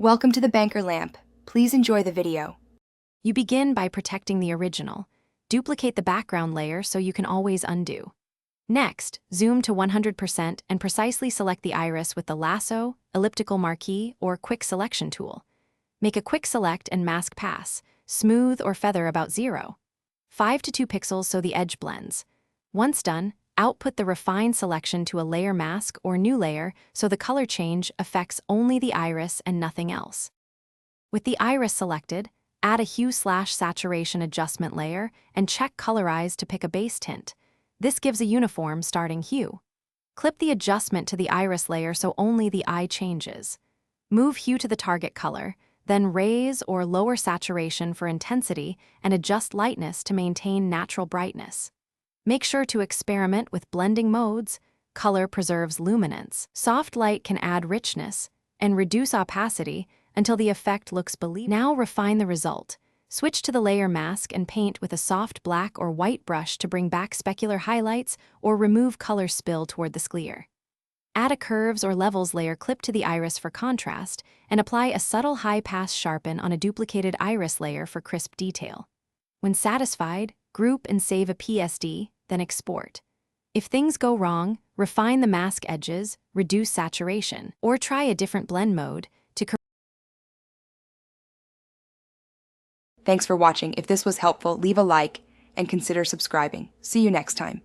Welcome to the banker lamp. Please enjoy the video. You begin by protecting the original. Duplicate the background layer so you can always undo. Next, zoom to 100% and precisely select the iris with the lasso, elliptical marquee, or quick selection tool. Make a quick select and mask pass, smooth or feather about 0. 5 to 2 pixels so the edge blends. Once done, output the refined selection to a layer mask or new layer so the color change affects only the iris and nothing else. With the iris selected, add a hue/saturation adjustment layer and check Colorize to pick a base tint. This gives a uniform starting hue. Clip the adjustment to the iris layer so only the eye changes. Move hue to the target color, then raise or lower saturation for intensity and adjust lightness to maintain natural brightness. Make sure to experiment with blending modes. Color preserves luminance. Soft light can add richness and reduce opacity until the effect looks believable. Now refine the result. Switch to the layer mask and paint with a soft black or white brush to bring back specular highlights or remove color spill toward the sclere. Add a curves or levels layer clip to the iris for contrast and apply a subtle high-pass sharpen on a duplicated iris layer for crisp detail. When satisfied, group and save a PSD, then export. If things go wrong, refine the mask edges, reduce saturation, or try a different blend mode to correct. Thanks for watching. If this was helpful, leave a like and consider subscribing. See you next time.